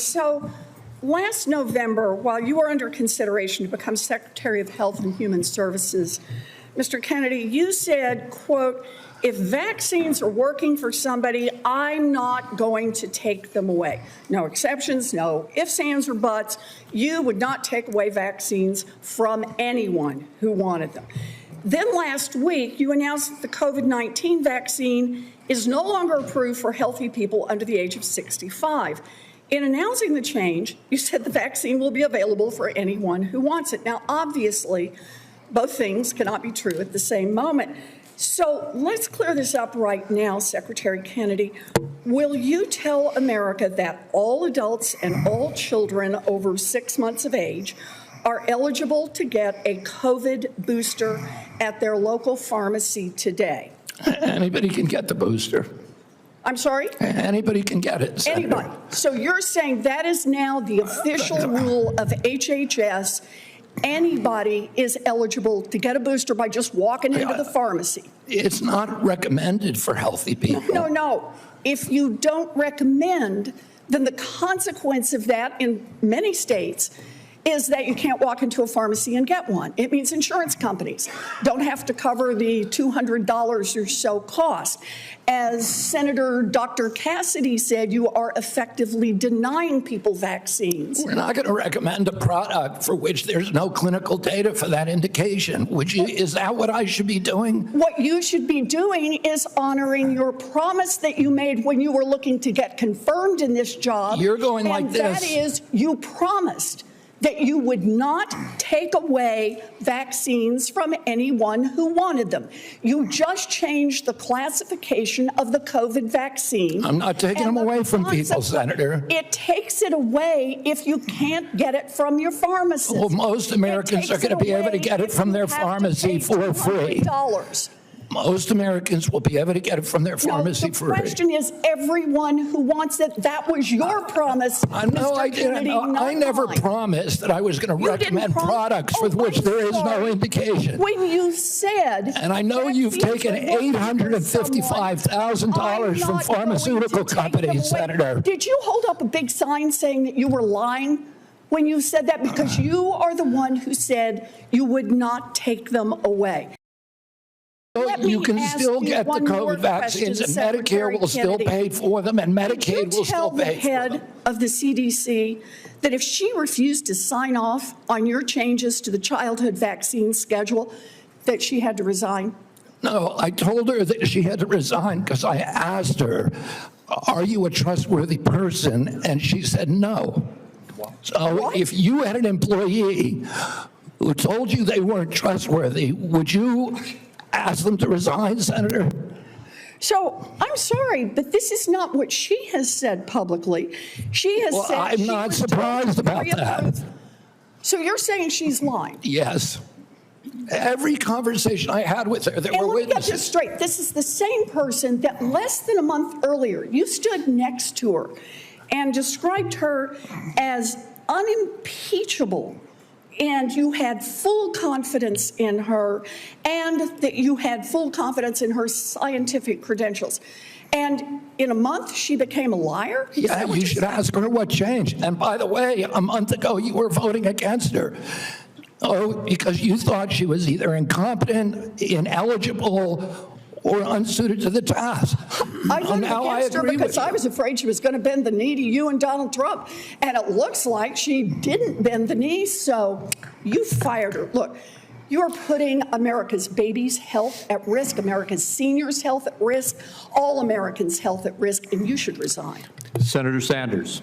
So last November, while you were under consideration to become Secretary of Health and Human Services, Mr. Kennedy, you said, quote, if vaccines are working for somebody, I'm not going to take them away. No exceptions, no ifs, ands, or buts. You would not take away vaccines from anyone who wanted them. Then last week, you announced that the COVID-19 vaccine is no longer approved for healthy people under the age of 65. In announcing the change, you said the vaccine will be available for anyone who wants it. Now, obviously, both things cannot be true at the same moment. So let's clear this up right now, Secretary Kennedy. Will you tell America that all adults and all children over 6 months of age are eligible to get a COVID booster at their local pharmacy today? Anybody can get the booster. I'm sorry? Anybody can get it, Senator. Anybody. So you're saying that is now the official rule of HHS. Anybody is eligible to get a booster by just walking into the pharmacy. It's not recommended for healthy people. No. If you don't recommend, then the consequence of that in many states is that you can't walk into a pharmacy and get one. It means insurance companies don't have to cover the $200 or so cost. As Senator Dr. Cassidy said, you are effectively denying people vaccines. We're not going to recommend a product for which there's no clinical data for that indication. Is that what I should be doing? What you should be doing is honoring your promise that you made when you were looking to get confirmed in this job. You're going like this. And that is, you promised that you would not take away vaccines from anyone who wanted them. You just changed the classification of the COVID vaccine. I'm not taking them away from people, Senator. It takes it away if you can't get it from your pharmacist. Well, most Americans are going to be able to get it from their pharmacy for free. Most Americans will be able to get it from their pharmacy for free. The question is everyone who wants it. That was your promise, Mr. Kennedy, I never promised that I was going to recommend products for which there is no indication. When you said... And I know you've taken $855,000 from pharmaceutical companies, Senator. Did you hold up a big sign saying that you were lying when you said that? Because you are the one who said you would not take them away. You can still get the COVID vaccines, and Medicare will still pay for them, and Medicaid will still pay for them. Tell the head of the CDC that if she refused to sign off on your changes to the childhood vaccine schedule, that she had to resign? No, I told her that she had to resign because I asked her, are you a trustworthy person? And she said no. So if you had an employee who told you they weren't trustworthy, would you ask them to resign, Senator? So I'm sorry, but this is not what she has said publicly. She has said I'm not surprised about that. So you're saying she's lying? Yes. Every conversation I had with her, there were witnesses. Let me get this straight. This is the same person that less than a month earlier, you stood next to her and described her as unimpeachable. And you had full confidence in her, and that you had full confidence in her scientific credentials. And in a month, she became a liar? Yeah, you should ask her what changed. And by the way, a month ago, you were voting against her. Oh, because you thought she was either incompetent, ineligible, or unsuited to the task. I voted against her because I was afraid she was going to bend the knee to you and Donald Trump. And it looks like she didn't bend the knee, so you fired her. Look, you're putting America's babies' health at risk, America's seniors' health at risk, all Americans' health at risk, and you should resign. Senator Sanders.